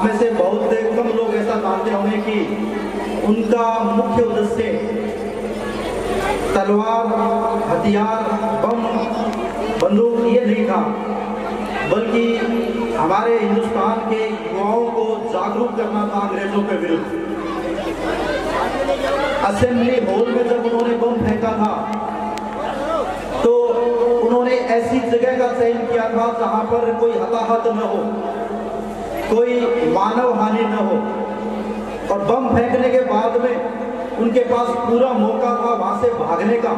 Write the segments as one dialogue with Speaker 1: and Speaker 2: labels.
Speaker 1: आप में से बहुत कम लोग ऐसा जानते होंगे कि उनका मुख्य उद्देश्य तलवार, हथियार, बम, बंदूक ये नहीं था, बल्कि हमारे हिंदुस्तान के युवाओं को जागरूक करना था अंग्रेजों के विरुद्ध। असेंबली हॉल में जब उन्होंने बम फेंका था तो उन्होंने ऐसी जगह का चयन किया था जहां पर कोई हताहत न हो, कोई मानव हानि न हो, और बम फेंकने के बाद में उनके पास पूरा मौका था वहां से भागने का,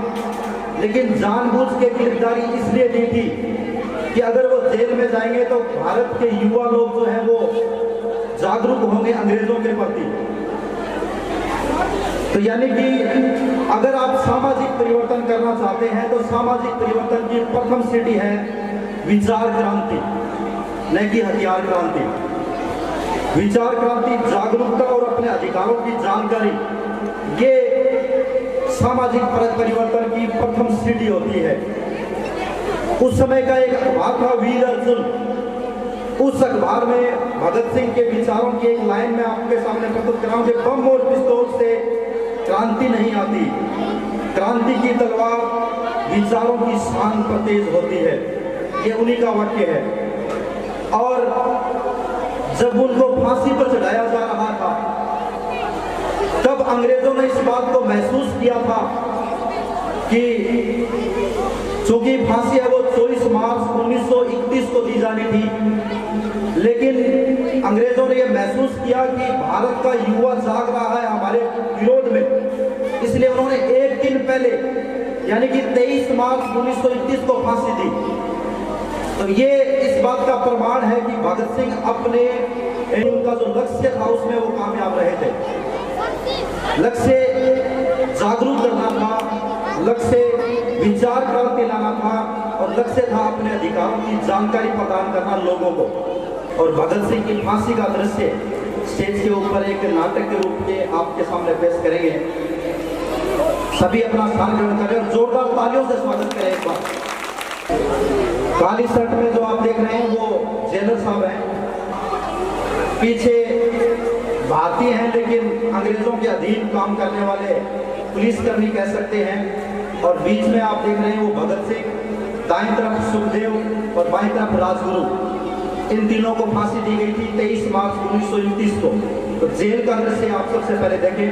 Speaker 1: लेकिन जानबूझ के गिरफ्तारी इसलिए दी थी कि अगर वो जेल में जाएंगे तो भारत के युवा लोग जो हैं वो जागरूक होंगे अंग्रेजों के प्रति। तो यानी कि अगर आप सामाजिक परिवर्तन करना चाहते हैं तो सामाजिक परिवर्तन की प्रथम सीढ़ी है विचार क्रांति, न कि हथियार क्रांति। विचार क्रांति, जागरूकता और अपने अधिकारों की जानकारी, ये सामाजिक परिवर्तन की प्रथम सीढ़ी होती है। उस समय का एक अखबार था वीर अर्जुन, उस अखबार में भगत सिंह के विचारों की एक लाइन में आपके सामने प्रस्तुत कर रहा हूं कि बम और पिस्तौल से क्रांति नहीं आती, क्रांति की तलवार विचारों की शान पर तेज होती है। ये उन्हीं का वाक्य है। और जब उनको फांसी पर चढ़ाया जा रहा था तब अंग्रेजों ने इस बात को महसूस किया था कि चूंकि फांसी है वो 24 मार्च 1931 को दी जानी थी, लेकिन अंग्रेजों ने यह महसूस किया कि भारत का युवा जाग रहा है हमारे विरोध में, इसलिए उन्होंने एक दिन पहले यानी कि 23 मार्च 1931 को फांसी दी। तो ये इस बात का प्रमाण है कि भगत सिंह अपने उनका जो लक्ष्य था उसमें वो कामयाब रहे थे। लक्ष्य जागरूक करना था, लक्ष्य विचार क्रांति लाना था, और लक्ष्य था अपने अधिकारों की जानकारी प्रदान करना लोगों को। और भगत सिंह की फांसी का दृश्य स्टेज के ऊपर एक नाटक के रूप में आपके सामने पेश करेंगे। सभी अपना स्थान ग्रहण करें, जोरदार तालियों से स्वागत करें एक बार। काली शर्ट में जो आप देख रहे हैं वो जेलर साहब हैं, पीछे भारतीय हैं लेकिन अंग्रेजों के अधीन काम करने वाले पुलिसकर्मी कह सकते हैं, और बीच में आप देख रहे हैं वो भगत सिंह, दाईं तरफ सुखदेव और बाईं तरफ राजगुरु। इन तीनों को फांसी दी गई थी 23 मार्च 1929 को। तो जेल का दृश्य आप सबसे पहले देखें।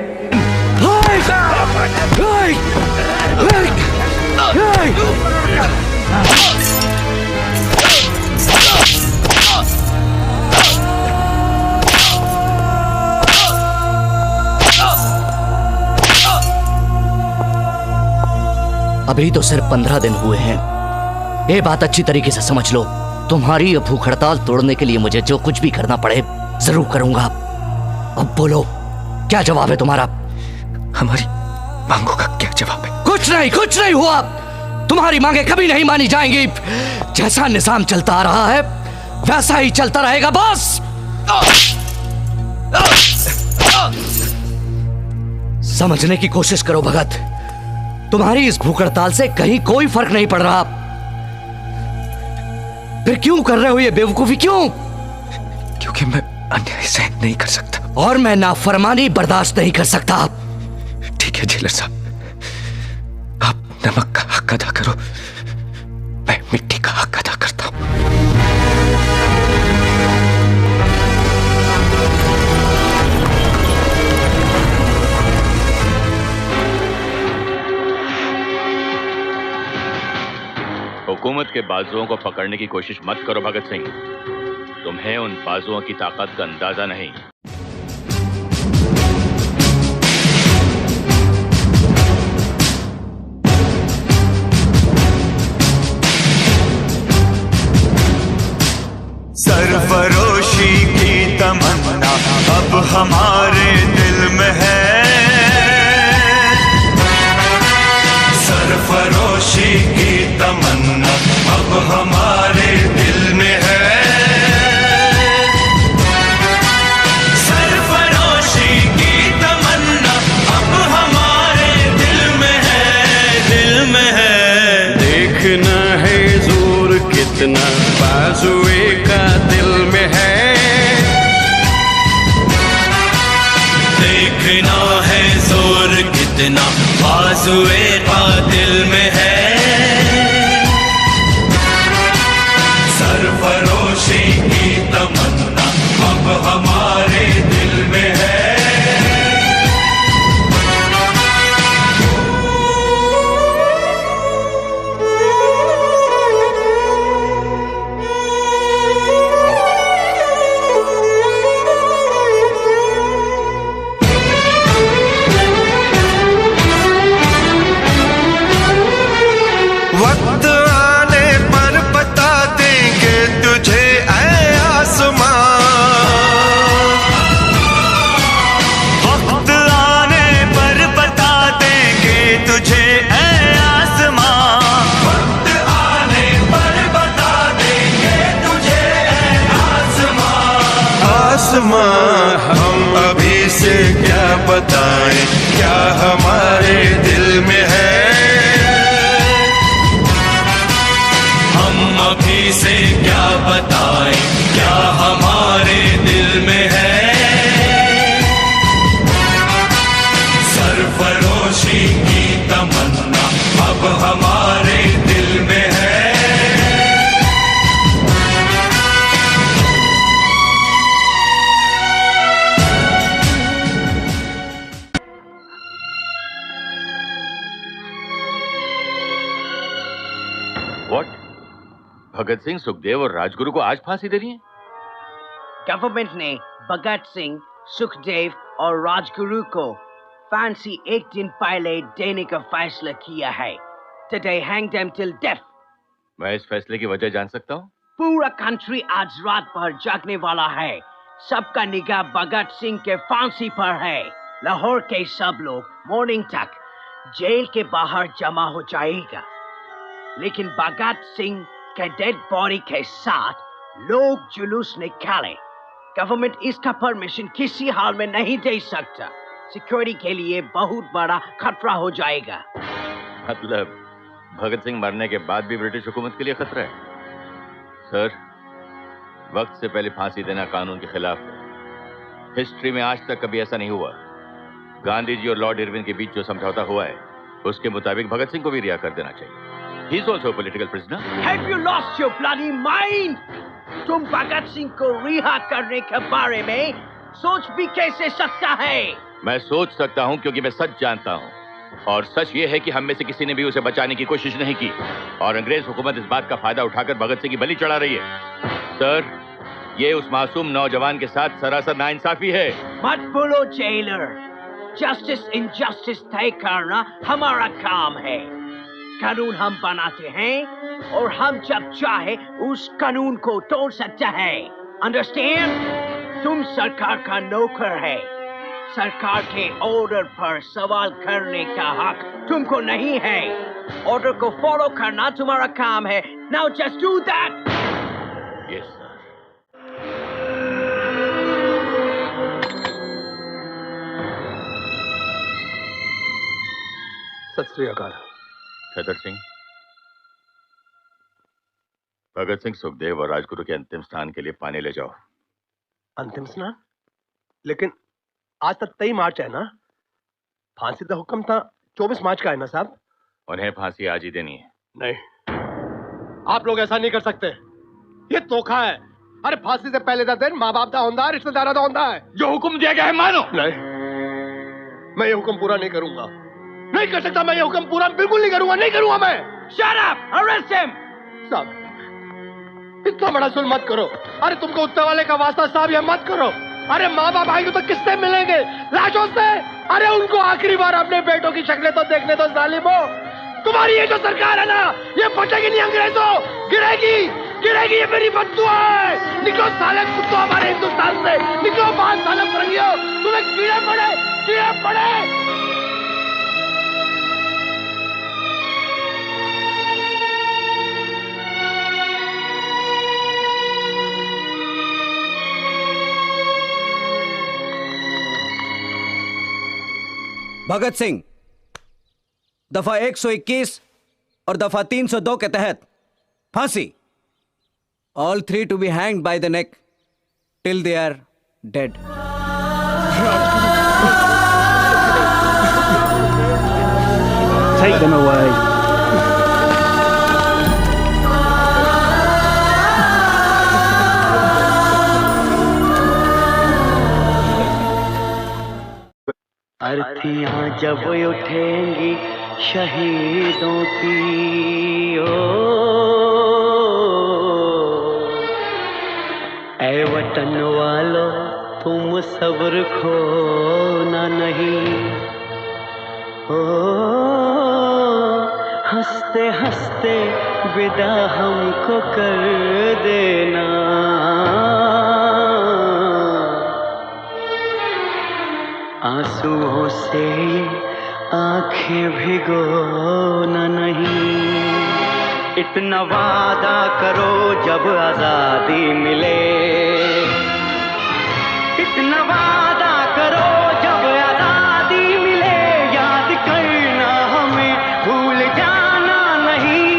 Speaker 2: अभी तो सिर्फ 15 दिन हुए हैं। ये बात अच्छी तरीके से समझ लो, तुम्हारी ये भूख हड़ताल तोड़ने के लिए मुझे जो कुछ भी करना पड़े जरूर करूंगा। अब बोलो, क्या जवाब है तुम्हारा?
Speaker 3: हमारी मांगों का क्या जवाब है?
Speaker 2: कुछ नहीं हुआ। तुम्हारी मांगे कभी नहीं मानी जाएंगी। जैसा निजाम चलता आ रहा है वैसा ही चलता रहेगा बस। समझने की कोशिश करो भगत, तुम्हारी इस भूख हड़ताल से कहीं कोई फर्क नहीं पड़ रहा। फिर क्यों कर रहे हो ये बेवकूफी, क्यों?
Speaker 3: क्योंकि मैं अन्याय सहन नहीं कर सकता
Speaker 2: और मैं नाफरमानी बर्दाश्त नहीं कर सकता।
Speaker 3: ठीक है जेलर साहब, आप नमक का हक अदा करो, मैं मिट्टी का हक अदा करता हूं।
Speaker 4: हुकूमत के बाजुओं को पकड़ने की कोशिश मत करो भगत सिंह, तुम्हें उन बाजुओं की ताकत का अंदाजा नहीं।
Speaker 5: सरफरोशी की तमन्ना अब हमारे दिल में है, सरफरोशी की तमन्ना अब हमारे दिल में है, सरफरोशी की तमन्ना अब हमारे दिल में है, दिल में है।
Speaker 6: देखना है जोर कितना बाजुए का दिल में है,
Speaker 5: आरज़ुए कातिल में है, सरफरोशी की तमन्ना अब हमारे दिल में है। वक्त आने पर बता देंगे तुझे ऐ आसमां, वक्त आने पर बता देंगे तुझे ऐ आसमां, वक्त आने पर बता देंगे तुझे ऐ आसमां। आसमां हम अभी से क्या बताएं, क्या हमारे दिल में है, अभी से क्या बताएं, क्या हमारे दिल में है, सरफरोशी की तमन्ना अब हमारे दिल में है।
Speaker 4: What? भगत सिंह, सुखदेव और राजगुरु को आज फांसी दे रही है?
Speaker 6: गवर्नमेंट ने भगत सिंह, सुखदेव और राजगुरु को फांसी एक दिन पहले देने का फैसला किया है। Today hang them till death.
Speaker 4: मैं इस फैसले की वजह जान सकता हूँ?
Speaker 6: पूरा कंट्री आज रात भर जागने वाला है। सबका निगाह भगत सिंह के फांसी पर है। लाहौर के सब लोग मॉर्निंग तक जेल के बाहर जमा हो जाएगा, लेकिन भगत सिंह के डेड बॉडी के साथ लोग जुलूस निकाले। गवर्नमेंट इसका परमिशन किसी हाल में नहीं दे सकता। सिक्योरिटी के लिए बहुत बड़ा खतरा हो जाएगा।
Speaker 4: मतलब भगत सिंह मरने के बाद भी ब्रिटिश हुकूमत के लिए खतरा है? सर, वक्त से पहले फांसी देना कानून के खिलाफ है। हिस्ट्री में आज तक कभी ऐसा नहीं हुआ। गांधी जी और लॉर्ड इरविन के बीच जो समझौता हुआ है, उसके मुताबिक भगत सिंह को भी रिहा कर देना चाहिए। He is also a political prisoner.
Speaker 6: Have you lost your bloody mind? तुम भगत सिंह को रिहा करने के बारे में सोच भी कैसे सकता है?
Speaker 4: मैं सोच सकता हूं क्योंकि मैं सच जानता हूं, और सच ये है कि हम में से किसी ने भी उसे बचाने की कोशिश नहीं की, और अंग्रेज हुकूमत इस बात का फायदा उठाकर भगत सिंह की बलि चढ़ा रही है। सर, ये उस मासूम नौजवान के साथ सरासर नाइंसाफी है।
Speaker 6: मत बोलो जेलर। जस्टिस इनजस्टिस तय करना हमारा काम है। कानून हम बनाते हैं और हम जब चाहे उस कानून को तोड़ सकते हैं। अंडरस्टैंड? तुम सरकार का नौकर है। सरकार के ऑर्डर पर सवाल करने का हक तुमको नहीं है। ऑर्डर को फॉलो करना तुम्हारा काम है। Now just do that.
Speaker 4: Yes sir.
Speaker 3: सत श्री अकाल।
Speaker 4: छतर सिंह, भगत सिंह, सुखदेव और राजगुरु के अंतिम स्नान के लिए पानी ले जाओ।
Speaker 3: अंतिम स्नान? लेकिन आज तक 23 मार्च है ना? फांसी का हुक्म था 24 मार्च का है ना साहब?
Speaker 4: उन्हें फांसी आज ही देनी है।
Speaker 3: नहीं, आप लोग ऐसा नहीं कर सकते। ये धोखा है। अरे फांसी से पहले का दिन माँ बाप का होता है, रिश्तेदार का होता है।
Speaker 4: जो हुक्म दिया गया है मानो।
Speaker 3: नहीं, मैं ये हुक्म पूरा नहीं करूंगा। नहीं कर सकता मैं ये हुक्म पूरा, बिल्कुल नहीं करूंगा, नहीं करूंगा मैं।
Speaker 6: Shut up! Arrest him!
Speaker 3: साहब, इतना बड़ा जुल्म मत करो। अरे तुमको उत्तर वाले का वास्ता साहब, ये मत करो। अरे माँ बाप आएंगे तो किससे मिलेंगे? लाशों से। अरे उनको आखिरी बार अपने बेटों की शक्लें तो देखने दो जालिमो। तुम्हारी ये जो सरकार है ना, ये फटेगी नहीं अंग्रेजों, गिरेगी, गिरेगी। ये मेरी बद्दुआ है। निकलो साले कुत्तों हमारे हिंदुस्तान से, निकलो बाहर साले फरंगियों। तुम्हें कीड़े पड़े, कीड़े पड़े।
Speaker 7: भगत सिंह दफा 121 और दफा 302 के तहत फांसी। All 3 to be hanged by the neck till they are dead.
Speaker 8: take them away.
Speaker 6: अर्थियां जब उठेंगी शहीदों की ओ ऐ वतन वालों तुम सब्र खोना नहीं ओ हंसते हंसते विदा हमको कर देना आंसुओं से आंखें भिगोना नहीं इतना वादा करो जब आजादी मिले इतना वादा करो जब आजादी मिले याद करना हमें भूल जाना नहीं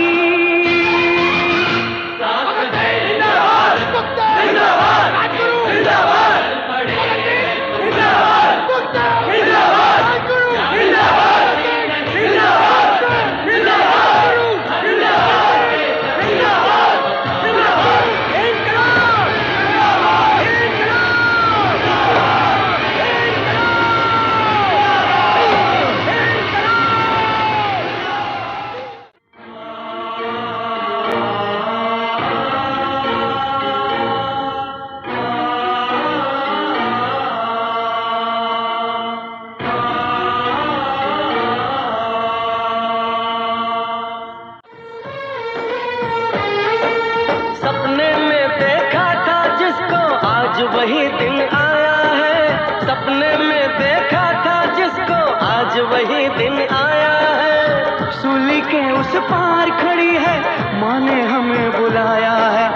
Speaker 6: वही दिन आया है सपने में देखा था जिसको आज वही दिन आया है सूली के उस पार खड़ी है माँ ने हमें बुलाया है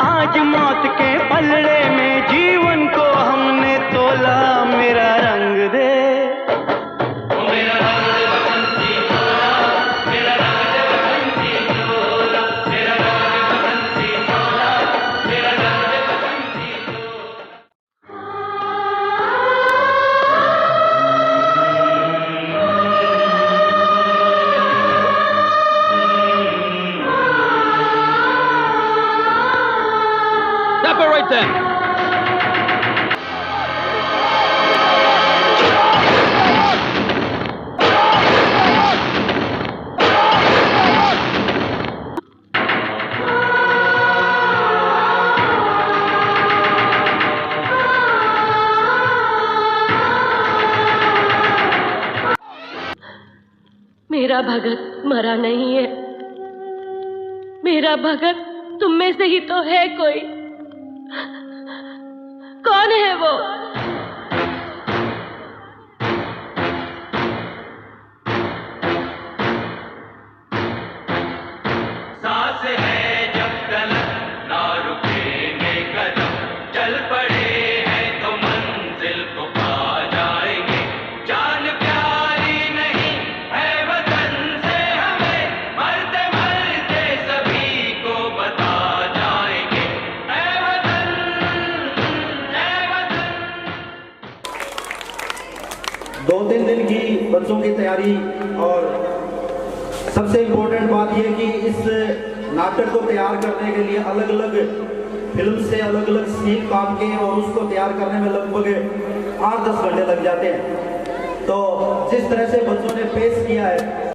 Speaker 6: आज मौत के पलड़े में जीवन को हमने तोला मेरा रंग दे
Speaker 3: Separate them!
Speaker 9: मेरा भगत मरा नहीं है मेरा भगत तुम में से ही तो है कोई कौन है वो
Speaker 5: सांस है जब तलक ना रुकेंगे कदम चल पड़े हैं तो मंजिल को पा जाएंगे जान प्यारी नहीं है वतन से हमें मरते मरते सभी को बता जाएंगे ऐ वतन
Speaker 1: दो तीन दिन की बच्चों की तैयारी और सबसे इम्पोर्टेंट बात यह कि इस नाटक को तैयार करने के लिए अलग अलग फिल्म से अलग अलग सीन काम के और उसको तैयार करने में लगभग 8-10 घंटे लग जाते हैं तो जिस तरह से बच्चों ने पेश किया है